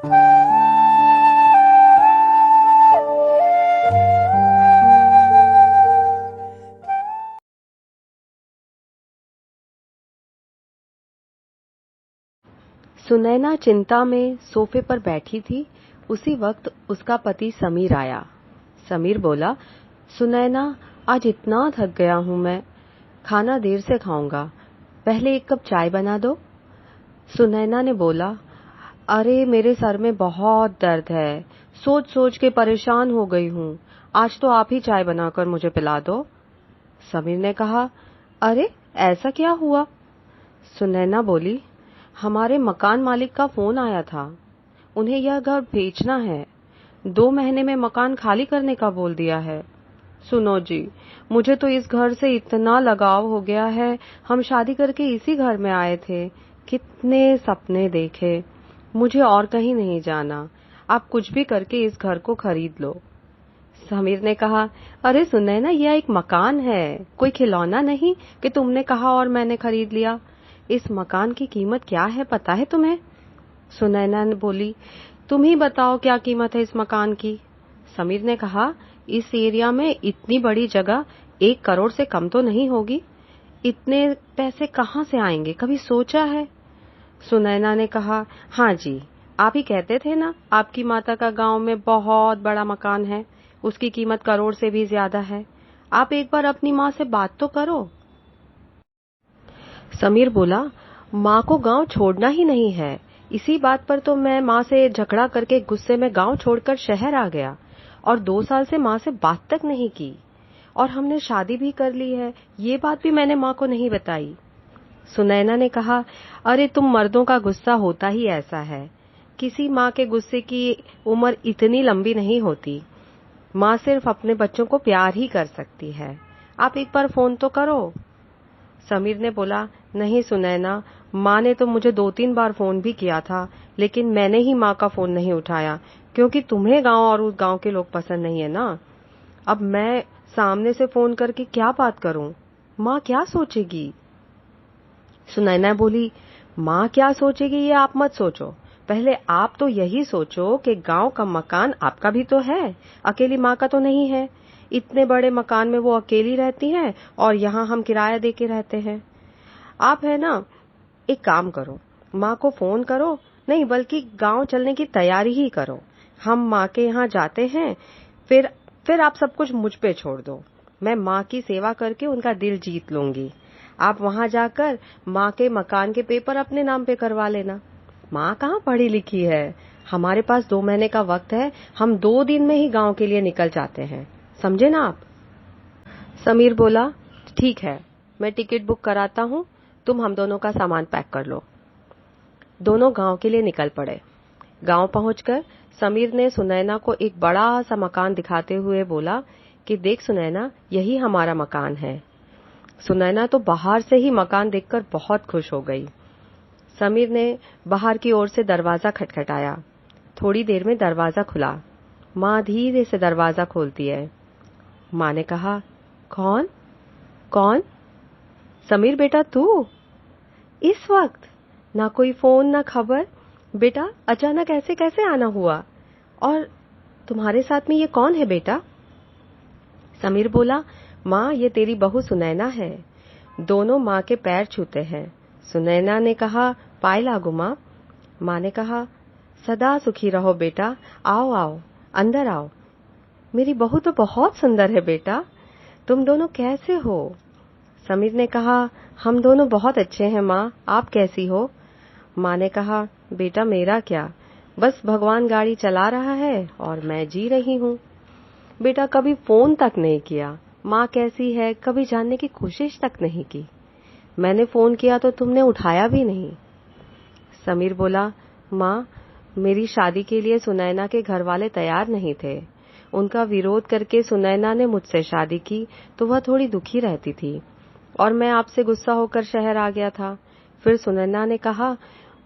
सुनैना चिंता में सोफे पर बैठी थी। उसी वक्त उसका पति समीर आया। समीर बोला, सुनैना, आज इतना थक गया हूं मैं, खाना देर से खाऊंगा, पहले एक कप चाय बना दो। सुनैना ने बोला, अरे मेरे सर में बहुत दर्द है, सोच सोच के परेशान हो गई हूं, आज तो आप ही चाय बनाकर मुझे पिला दो। समीर ने कहा, अरे ऐसा क्या हुआ? सुनैना बोली, हमारे मकान मालिक का फोन आया था, उन्हें यह घर बेचना है, 2 महीने में मकान खाली करने का बोल दिया है। सुनो जी, मुझे तो इस घर से इतना लगाव हो गया है, हम शादी करके इसी घर में आए थे, कितने सपने देखे, मुझे और कहीं नहीं जाना, आप कुछ भी करके इस घर को खरीद लो। समीर ने कहा, अरे सुनैना, यह एक मकान है, कोई खिलौना नहीं कि तुमने कहा और मैंने खरीद लिया। इस मकान की कीमत क्या है पता है तुम्हें? सुनैना ने बोली, तुम ही बताओ क्या कीमत है इस मकान की। समीर ने कहा, इस एरिया में इतनी बड़ी जगह 1 करोड़ से कम तो नहीं होगी, इतने पैसे कहाँ से आएंगे, कभी सोचा है? सुनैना ने कहा, हाँ जी, आप ही कहते थे ना, आपकी माता का गांव में बहुत बड़ा मकान है, उसकी कीमत करोड़ से भी ज्यादा है, आप एक बार अपनी माँ से बात तो करो। समीर बोला, माँ को गांव छोड़ना ही नहीं है, इसी बात पर तो मैं माँ से झगड़ा करके गुस्से में गांव छोड़कर शहर आ गया और 2 साल से माँ से बात तक नहीं की, और हमने शादी भी कर ली है, ये बात भी मैंने माँ को नहीं बताई। सुनैना ने कहा, अरे तुम मर्दों का गुस्सा होता ही ऐसा है, किसी माँ के गुस्से की उम्र इतनी लंबी नहीं होती, माँ सिर्फ अपने बच्चों को प्यार ही कर सकती है, आप एक बार फोन तो करो। समीर ने बोला, नहीं सुनैना, माँ ने तो मुझे 2-3 बार फोन भी किया था, लेकिन मैंने ही माँ का फोन नहीं उठाया, क्योंकि तुम्हें गांव और उस गांव के लोग पसंद नहीं है ना। अब मैं सामने से फोन करके क्या बात करूं, माँ क्या सोचेगी? सुनैना बोली, माँ क्या सोचेगी ये आप मत सोचो, पहले आप तो यही सोचो कि गांव का मकान आपका भी तो है, अकेली माँ का तो नहीं है, इतने बड़े मकान में वो अकेली रहती हैं और यहाँ हम किराया देके रहते हैं। आप है ना, एक काम करो, माँ को फोन करो, नहीं बल्कि गांव चलने की तैयारी ही करो, हम माँ के यहाँ जाते हैं, फिर आप सब कुछ मुझ पे छोड़ दो, मैं माँ की सेवा करके उनका दिल जीत लूंगी। आप वहां जाकर माँ के मकान के पेपर अपने नाम पे करवा लेना। माँ कहाँ पढ़ी लिखी है, हमारे पास 2 महीने का वक्त है, हम 2 दिन में ही गांव के लिए निकल जाते हैं, समझे ना आप? समीर बोला, ठीक है, मैं टिकट बुक कराता हूँ, तुम हम दोनों का सामान पैक कर लो। दोनों गांव के लिए निकल पड़े। गांव पहुंचकर समीर ने सुनैना को एक बड़ा सा मकान दिखाते हुए बोला कि देख सुनैना, यही हमारा मकान है। सुनैना तो बाहर से ही मकान देखकर बहुत खुश हो गई। समीर ने बाहर की ओर से दरवाजा खटखटाया। थोड़ी देर में दरवाजा खुला। माँ धीरे से दरवाजा खोलती है। माँ ने कहा, कौन कौन? समीर बेटा, तू इस वक्त? ना कोई फोन ना खबर, बेटा अचानक ऐसे कैसे आना हुआ, और तुम्हारे साथ में ये कौन है बेटा? समीर बोला, माँ ये तेरी बहू सुनैना है। दोनों माँ के पैर छूते हैं। सुनैना ने कहा, पाए लागू माँ। माँ ने कहा, सदा सुखी रहो बेटा, आओ आओ अंदर आओ, मेरी बहू तो बहुत सुंदर है बेटा, तुम दोनों कैसे हो? समीर ने कहा, हम दोनों बहुत अच्छे हैं माँ, आप कैसी हो? माँ ने कहा, बेटा मेरा क्या, बस भगवान गाड़ी चला रहा है और मैं जी रही हूँ। बेटा कभी फोन तक नहीं किया, माँ कैसी है कभी जानने की कोशिश तक नहीं की, मैंने फोन किया तो तुमने उठाया भी नहीं। समीर बोला, माँ मेरी शादी के लिए सुनैना के घर वाले तैयार नहीं थे, उनका विरोध करके सुनैना ने मुझसे शादी की तो वह थोड़ी दुखी रहती थी और मैं आपसे गुस्सा होकर शहर आ गया था। फिर सुनैना ने कहा,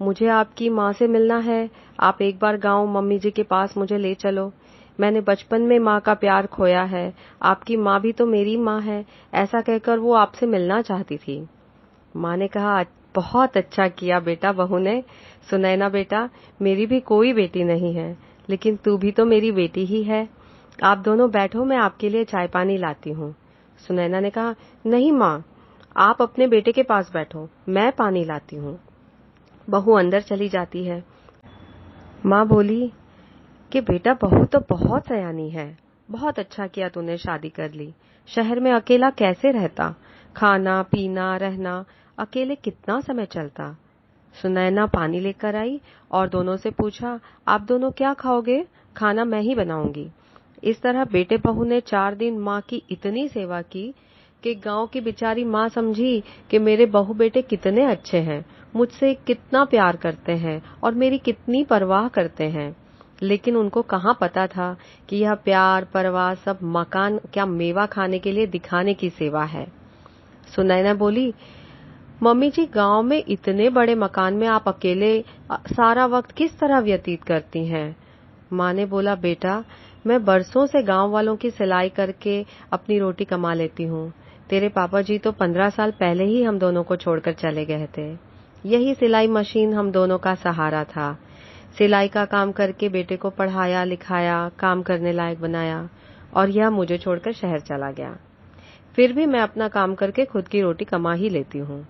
मुझे आपकी माँ से मिलना है, आप एक बार गांव मम्मी जी के पास मुझे ले चलो, मैंने बचपन में माँ का प्यार खोया है, आपकी माँ भी तो मेरी माँ है, ऐसा कहकर वो आपसे मिलना चाहती थी। माँ ने कहा, बहुत अच्छा किया बेटा बहू ने। सुनैना बेटा, मेरी भी कोई बेटी नहीं है, लेकिन तू भी तो मेरी बेटी ही है। आप दोनों बैठो, मैं आपके लिए चाय पानी लाती हूँ। सुनैना ने कहा, नहीं माँ, आप अपने बेटे के पास बैठो, मैं पानी लाती हूँ। बहू अंदर चली जाती है। माँ बोली कि बेटा बहू तो बहुत सयानी है, बहुत अच्छा किया तूने शादी कर ली। शहर में अकेला कैसे रहता, खाना पीना रहना अकेले कितना समय चलता। सुनैना पानी लेकर आई और दोनों से पूछा, आप दोनों क्या खाओगे? खाना मैं ही बनाऊंगी। इस तरह बेटे बहू ने 4 दिन माँ की इतनी सेवा की कि गांव की बेचारी माँ समझी कि मेरे बहू बेटे कितने अच्छे हैं, मुझसे कितना प्यार करते हैं और मेरी कितनी परवाह करते हैं। लेकिन उनको कहाँ पता था कि यह प्यार परवाह सब मकान क्या मेवा खाने के लिए दिखाने की सेवा है। सुनैना बोली, मम्मी जी, गांव में इतने बड़े मकान में आप अकेले सारा वक्त किस तरह व्यतीत करती हैं? माँ ने बोला, बेटा मैं बरसों से गांव वालों की सिलाई करके अपनी रोटी कमा लेती हूँ। तेरे पापा जी तो 15 साल पहले ही हम दोनों को छोड़कर चले गए थे। यही सिलाई मशीन हम दोनों का सहारा था। सिलाई का काम करके बेटे को पढ़ाया लिखाया, काम करने लायक बनाया, और यह मुझे छोड़कर शहर चला गया। फिर भी मैं अपना काम करके खुद की रोटी कमा ही लेती हूँ।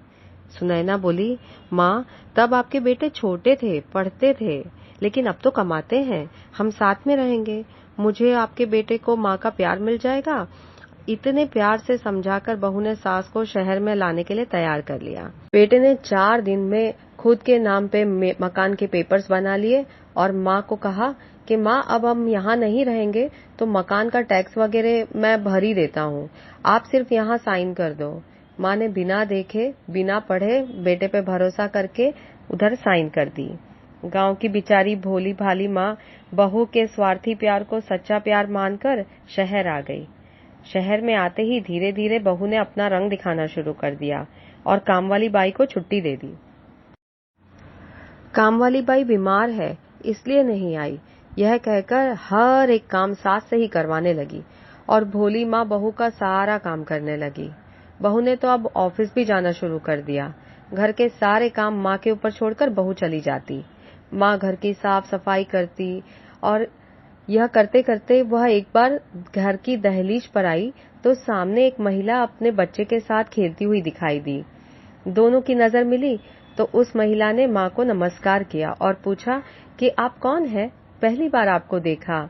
सुनैना बोली, माँ तब आपके बेटे छोटे थे, पढ़ते थे, लेकिन अब तो कमाते हैं, हम साथ में रहेंगे, मुझे आपके बेटे को माँ का प्यार मिल जाएगा। इतने प्यार से समझाकर बहू ने सास को शहर में लाने के लिए तैयार कर लिया। बेटे ने 4 दिन में खुद के नाम पे मकान के पेपर्स बना लिए और माँ को कहा कि माँ अब हम यहाँ नहीं रहेंगे तो मकान का टैक्स वगैरह मैं भर ही देता हूँ, आप सिर्फ यहाँ साइन कर दो। माँ ने बिना देखे बिना पढ़े बेटे पे भरोसा करके उधर साइन कर दी। गांव की बिचारी भोली भाली माँ बहू के स्वार्थी प्यार को सच्चा प्यार मानकर शहर आ गई। शहर में आते ही धीरे धीरे बहू ने अपना रंग दिखाना शुरू कर दिया और कामवाली बाई को छुट्टी दे दी। कामवाली बाई बीमार है इसलिए नहीं आई, यह कहकर हर एक काम सास से ही करवाने लगी और भोली माँ बहू का सारा काम करने लगी। बहू ने तो अब ऑफिस भी जाना शुरू कर दिया। घर के सारे काम माँ के ऊपर छोड़कर बहू चली जाती। माँ घर की साफ सफाई करती और यह करते करते वह एक बार घर की दहलीज पर आई तो सामने एक महिला अपने बच्चे के साथ खेलती हुई दिखाई दी। दोनों की नजर मिली तो उस महिला ने माँ को नमस्कार किया और पूछा कि आप कौन हैं? पहली बार आपको देखा।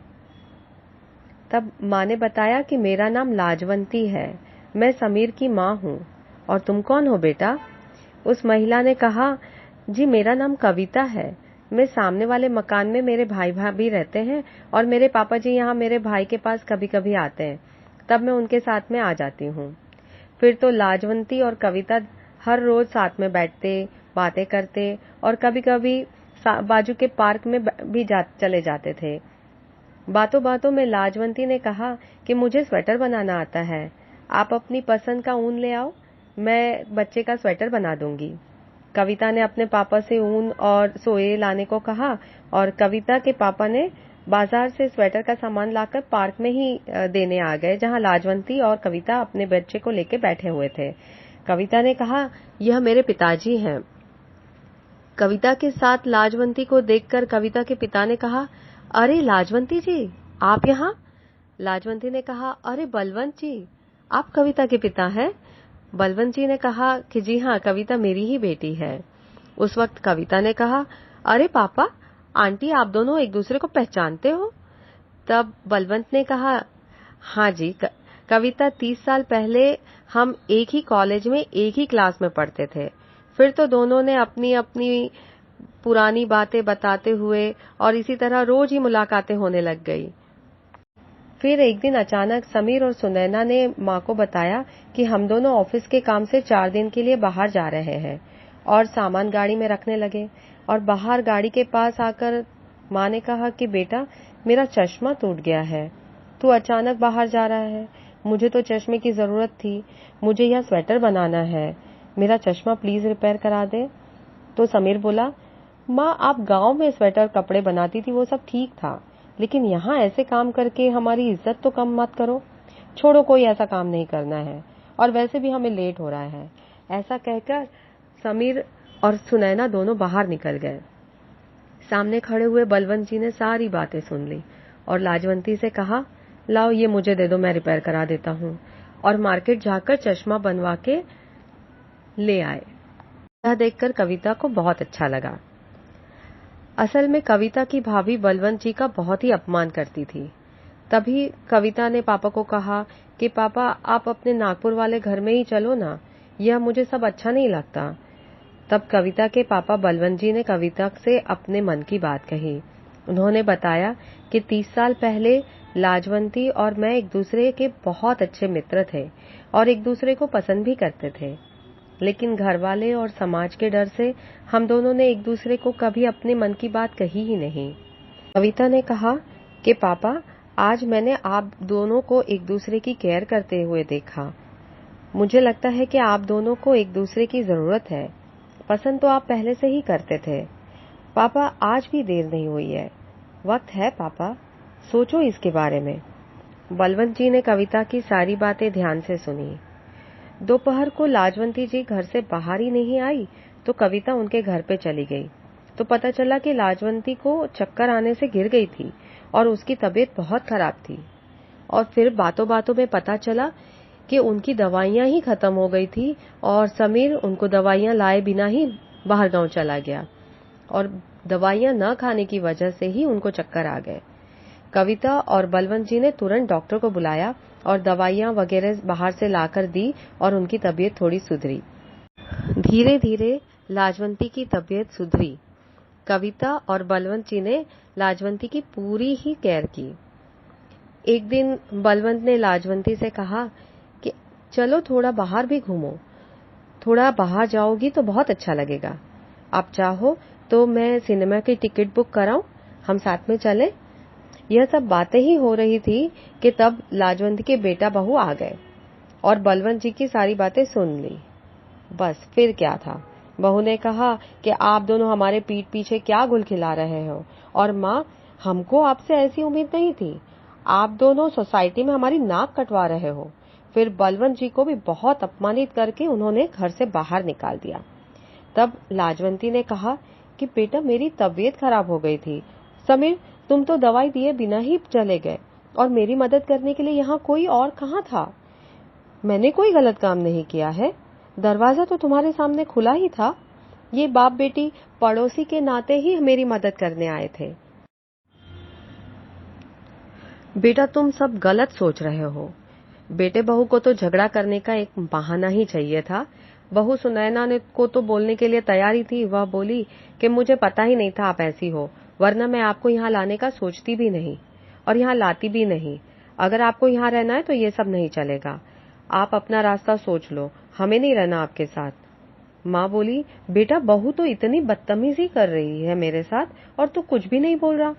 तब माँ ने बताया कि मेरा नाम लाजवंती है, मैं समीर की माँ हूँ। और तुम कौन हो बेटा? उस महिला ने कहा, जी मेरा नाम कविता है, मैं सामने वाले मकान में मेरे भाई भाभी रहते हैं और मेरे पापा जी यहाँ मेरे भाई के पास कभी कभी आते हैं, तब मैं उनके साथ में आ जाती हूँ। फिर तो लाजवंती और कविता हर रोज साथ में बैठते बातें करते और कभी कभी बाजू के पार्क में भी चले जाते थे। बातों बातों में लाजवंती ने कहा कि मुझे स्वेटर बनाना आता है, आप अपनी पसंद का ऊन ले आओ, मैं बच्चे का स्वेटर बना दूंगी। कविता ने अपने पापा से ऊन और सोए लाने को कहा और कविता के पापा ने बाजार से स्वेटर का सामान लाकर पार्क में ही देने आ गए, जहां लाजवंती और कविता अपने बच्चे को लेकर बैठे हुए थे। कविता ने कहा, यह मेरे पिताजी हैं। कविता के साथ लाजवंती को देखकर कविता के पिता ने कहा, अरे लाजवंती जी, आप यहाँ? लाजवंती ने कहा, अरे बलवंत जी, आप कविता के पिता हैं? बलवंत जी ने कहा कि जी हाँ, कविता मेरी ही बेटी है। उस वक्त कविता ने कहा, अरे पापा, आंटी आप दोनों एक दूसरे को पहचानते हो? तब बलवंत ने कहा, हाँ जी कविता, 30 साल पहले हम एक ही कॉलेज में एक ही क्लास में पढ़ते थे, फिर तो दोनों ने अपनी अपनी पुरानी बातें बताते हुए और इसी तरह रोज ही मुलाकातें होने लग गई। फिर एक दिन अचानक समीर और सुनैना ने माँ को बताया कि हम दोनों ऑफिस के काम से 4 दिन के लिए बाहर जा रहे हैं और सामान गाड़ी में रखने लगे। और बाहर गाड़ी के पास आकर माँ ने कहा कि बेटा, मेरा चश्मा टूट गया है, तू अचानक बाहर जा रहा है, मुझे तो चश्मे की जरूरत थी, मुझे यह स्वेटर बनाना है, मेरा चश्मा प्लीज रिपेयर करा दे। तो समीर बोला, माँ आप गांव में स्वेटर कपड़े बनाती थी, वो सब ठीक था, लेकिन यहाँ ऐसे काम करके हमारी इज्जत तो कम मत करो, छोड़ो, कोई ऐसा काम नहीं करना है और वैसे भी हमें लेट हो रहा है। ऐसा कहकर समीर और सुनैना दोनों बाहर निकल गए। सामने खड़े हुए बलवंत जी ने सारी बातें सुन ली और लाजवंती से कहा, लाओ ये मुझे दे दो, मैं रिपेयर करा देता हूँ, और मार्केट जाकर चश्मा बनवा के ले आए। यह देखकर कविता को बहुत अच्छा लगा। असल में कविता की भाभी बलवंत जी का बहुत ही अपमान करती थी। तभी कविता ने पापा को कहा कि पापा आप अपने नागपुर वाले घर में ही चलो ना, यह मुझे सब अच्छा नहीं लगता। तब कविता के पापा बलवंत जी ने कविता से अपने मन की बात कही। उन्होंने बताया कि 30 साल पहले लाजवंती और मैं एक दूसरे के बहुत अच्छे मित्र थे और एक दूसरे को पसंद भी करते थे, लेकिन घरवाले और समाज के डर से हम दोनों ने एक दूसरे को कभी अपने मन की बात कही ही नहीं। कविता ने कहा कि पापा आज मैंने आप दोनों को एक दूसरे की केयर करते हुए देखा। मुझे लगता है कि आप दोनों को एक दूसरे की जरूरत है। पसंद तो आप पहले से ही करते थे। पापा आज भी देर नहीं हुई है, वक्त है पापा, सोचो इसके बारे में। बलवंत जी ने कविता की सारी बातें ध्यान से सुनी। दोपहर को लाजवंती जी घर से बाहर ही नहीं आई तो कविता उनके घर पे चली गई तो पता चला कि लाजवंती को चक्कर आने से गिर गई थी और उसकी तबीयत बहुत खराब थी। और फिर बातों बातों में पता चला कि उनकी दवाइयां ही खत्म हो गई थी और समीर उनको दवाइयां लाए बिना ही बाहर गांव चला गया और दवाइयां न खाने की वजह से ही उनको चक्कर आ गए। कविता और बलवंत जी ने तुरंत डॉक्टर को बुलाया और दवाइयां वगैरह बाहर से लाकर दी और उनकी तबीयत थोड़ी सुधरी। धीरे धीरे लाजवंती की तबीयत सुधरी। कविता और बलवंत जी ने लाजवंती की पूरी ही केयर की। एक दिन बलवंत ने लाजवंती से कहा कि चलो थोड़ा बाहर भी घूमो, थोड़ा बाहर जाओगी तो बहुत अच्छा लगेगा। आप चाहो तो मैं सिनेमा की टिकट बुक कराऊं, हम साथ में चले। यह सब बातें ही हो रही थी कि तब लाजवंती के बेटा बहू आ गए और बलवंत जी की सारी बातें सुन ली। बस फिर क्या था, बहू ने कहा कि आप दोनों हमारे पीठ पीछे क्या गुल खिला रहे हो, और माँ हमको आपसे ऐसी उम्मीद नहीं थी, आप दोनों सोसाइटी में हमारी नाक कटवा रहे हो। फिर बलवंत जी को भी बहुत अपमानित करके उन्होंने घर से बाहर निकाल दिया। तब लाजवंती ने कहा कि बेटा मेरी तबीयत खराब हो गई थी, समीर तुम तो दवाई दिए बिना ही चले गए और मेरी मदद करने के लिए यहाँ कोई और कहाँ था। मैंने कोई गलत काम नहीं किया है, दरवाजा तो तुम्हारे सामने खुला ही था। ये बाप बेटी पड़ोसी के नाते ही मेरी मदद करने आए थे। बेटा तुम सब गलत सोच रहे हो। बेटे बहू को तो झगड़ा करने का एक बहाना ही चाहिए था। बहू सुनैना ने को तो बोलने के लिए तैयारी थी। वह बोली कि मुझे पता ही नहीं था आप ऐसी हो, वरना मैं आपको यहाँ लाने का सोचती भी नहीं और यहाँ लाती भी नहीं। अगर आपको यहाँ रहना है तो ये सब नहीं चलेगा। आप अपना रास्ता सोच लो, हमें नहीं रहना आपके साथ। माँ बोली, बेटा बहू तो इतनी बदतमीजी कर रही है मेरे साथ और तू कुछ भी नहीं बोल रहा।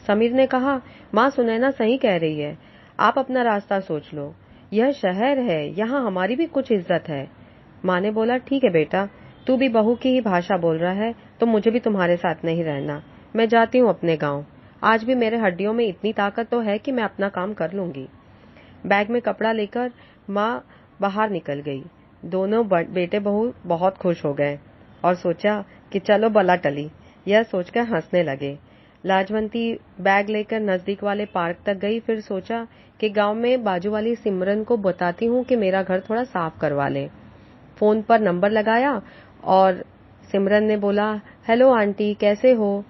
समीर ने कहा, माँ सुनैना सही कह रही है, आप अपना रास्ता सोच लो। यह शहर है, यहाँ हमारी भी कुछ इज्जत है। माँ ने बोला, ठीक है बेटा, तू भी बहू की ही भाषा बोल रहा है तो मुझे भी तुम्हारे साथ नहीं रहना। मैं जाती हूँ अपने गाँव। आज भी मेरे हड्डियों में इतनी ताकत तो है कि मैं अपना काम कर लूंगी। बैग में कपड़ा लेकर माँ बाहर निकल गई। दोनों बेटे बहू बहुत खुश हो गए और सोचा कि चलो बला टली। यह सोचकर हंसने लगे। लाजवंती बैग लेकर नजदीक वाले पार्क तक गई। फिर सोचा कि गांव में बाजू वाली सिमरन को बताती हूँ कि मेरा घर थोड़ा साफ करवा ले। फोन पर नंबर लगाया और सिमरन ने बोला, हेलो आंटी कैसे हो।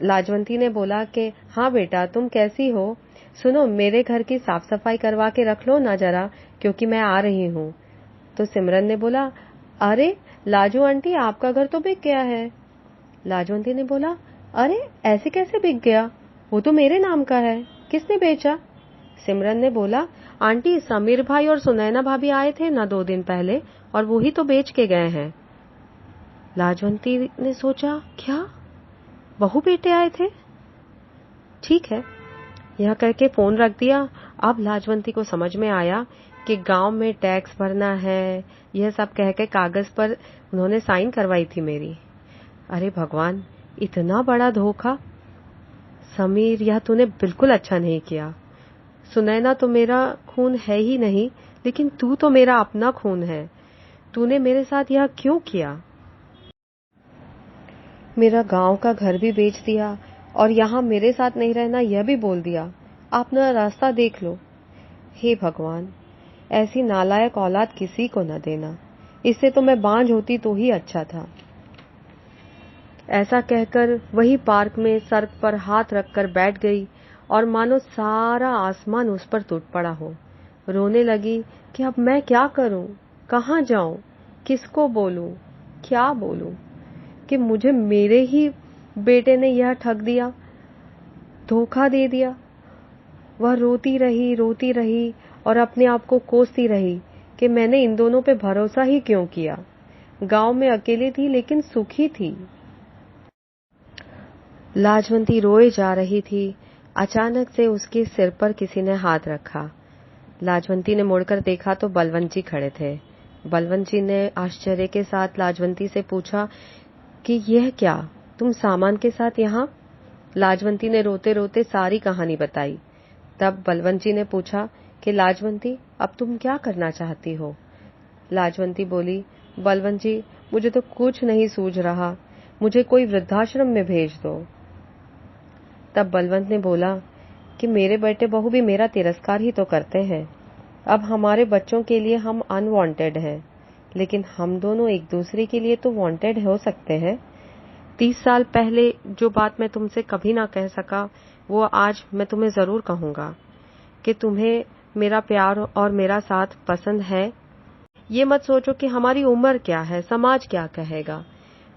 लाजवंती ने बोला कि हाँ बेटा तुम कैसी हो, सुनो मेरे घर की साफ सफाई करवा के रख लो ना जरा, क्योंकि मैं आ रही हूँ। तो सिमरन ने बोला, अरे लाजू आंटी आपका घर तो बिक गया है। लाजवंती ने बोला, अरे ऐसे कैसे बिक गया, वो तो मेरे नाम का है, किसने बेचा। सिमरन ने बोला, आंटी समीर भाई और सुनैना भाभी आए थे ना 2 दिन पहले और वो ही तो बेच के गए हैं। लाजवंती ने सोचा, क्या बहू बेटे आए थे, ठीक है। यह करके फोन रख दिया। अब लाजवंती को समझ में आया कि गांव में टैक्स भरना है, यह सब कह के कागज पर उन्होंने साइन करवाई थी मेरी। अरे भगवान, इतना बड़ा धोखा। समीर, यह तूने बिल्कुल अच्छा नहीं किया। सुनैना तो मेरा खून है ही नहीं, लेकिन तू तो मेरा अपना खून है। तूने मेरे साथ यह क्यों किया। मेरा गांव का घर भी बेच दिया और यहाँ मेरे साथ नहीं रहना यह भी बोल दिया। अपना रास्ता देख लो। हे भगवान, ऐसी नालायक औलाद किसी को न देना। इससे तो मैं बांझ होती तो ही अच्छा था। ऐसा कहकर वही पार्क में सर पर हाथ रखकर बैठ गई और मानो सारा आसमान उस पर टूट पड़ा हो। रोने लगी कि अब मैं क्या करूं, कहां जाऊं, किसको बोलूं, क्या बोलूं कि मुझे मेरे ही बेटे ने यह ठग दिया, धोखा दे दिया। वह रोती रही और अपने आप को कोसती रही कि मैंने इन दोनों पे भरोसा ही क्यों किया। गांव में अकेली थी लेकिन सुखी थी। लाजवंती रोए जा रही थी। अचानक से उसके सिर पर किसी ने हाथ रखा। लाजवंती ने मुड़कर देखा तो बलवंत जी खड़े थे। बलवंत जी ने आश्चर्य के साथ लाजवंती से पूछा कि यह क्या, तुम सामान के साथ यहाँ? लाजवंती ने रोते रोते सारी कहानी बताई। तब बलवंत जी ने पूछा कि लाजवंती, अब तुम क्या करना चाहती हो? लाजवंती बोली, बलवंत जी, मुझे तो कुछ नहीं सूझ रहा, मुझे कोई वृद्धाश्रम में भेज दो। तब बलवंत ने बोला कि मेरे बेटे बहू भी मेरा तिरस्कार ही तो करते हैं। अब हमारे बच्चों के लिए हम अनवांटेड हैं, लेकिन हम दोनों एक दूसरे के लिए तो वांटेड हो सकते हैं। 30 साल पहले जो बात मैं तुमसे कभी ना कह सका, वो आज मैं तुम्हें जरूर कहूंगा कि तुम्हें मेरा प्यार और मेरा साथ पसंद है। ये मत सोचो कि हमारी उम्र क्या है, समाज क्या कहेगा।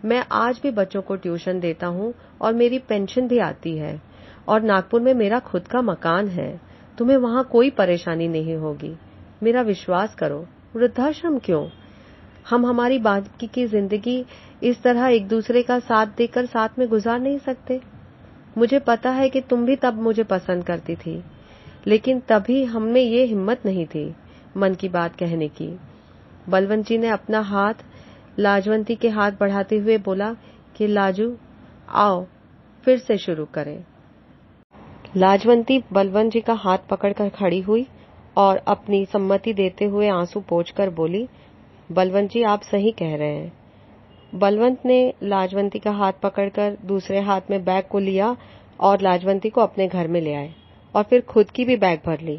मैं आज भी बच्चों को ट्यूशन देता हूँ और मेरी पेंशन भी आती है और नागपुर में मेरा खुद का मकान है। तुम्हें वहाँ कोई परेशानी नहीं होगी। मेरा विश्वास करो। वृद्धाश्रम क्यों? हम हमारी बाकी की जिंदगी इस तरह एक दूसरे का साथ देकर साथ में गुजार नहीं सकते? मुझे पता है कि तुम भी तब मुझे पसंद करती थी, लेकिन तभी हममें ये हिम्मत नहीं थी मन की बात कहने की। बलवंत जी ने अपना हाथ लाजवंती के हाथ बढ़ाते हुए बोला कि लाजू, आओ फिर से शुरू करें। लाजवंती बलवंत जी का हाथ पकड़कर खड़ी हुई और अपनी सम्मति देते हुए आंसू पोंछकर बोली, बलवंत जी, आप सही कह रहे हैं। बलवंत ने लाजवंती का हाथ पकड़कर दूसरे हाथ में बैग को लिया और लाजवंती को अपने घर में ले आए और फिर खुद की भी बैग भर ली।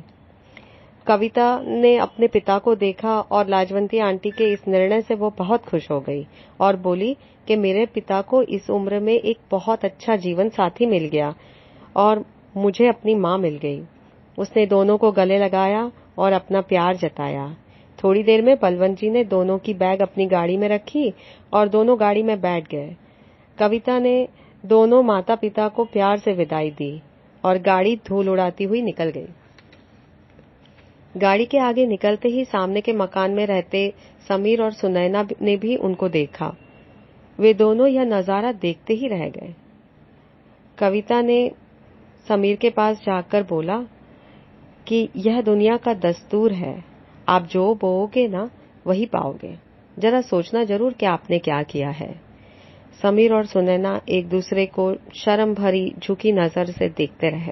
कविता ने अपने पिता को देखा और लाजवंती आंटी के इस निर्णय से वो बहुत खुश हो गई और बोली कि मेरे पिता को इस उम्र में एक बहुत अच्छा जीवन साथी मिल गया और मुझे अपनी माँ मिल गई। उसने दोनों को गले लगाया और अपना प्यार जताया। थोड़ी देर में बलवंत जी ने दोनों की बैग अपनी गाड़ी में रखी और दोनों गाड़ी में बैठ गए। कविता ने दोनों माता पिता को प्यार से विदाई दी और गाड़ी धूल उड़ाती हुई निकल गई। गाड़ी के आगे निकलते ही सामने के मकान में रहते समीर और सुनैना ने भी उनको देखा। वे दोनों यह नजारा देखते ही रह गए। कविता ने समीर के पास जाकर बोला कि यह दुनिया का दस्तूर है, आप जो बोओगे ना वही पाओगे। जरा सोचना जरूर कि आपने क्या किया है। समीर और सुनैना एक दूसरे को शर्म भरी झुकी नजर से देखते रहे।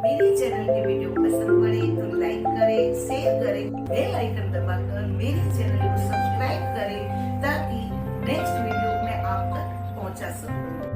मेरे चैनल के वीडियो पसंद पड़े तो लाइक करें, शेयर करें, बेल आइकन दबाकर मेरे चैनल को सब्सक्राइब करें ताकि नेक्स्ट वीडियो मैं आप तक पहुंचा सकूं।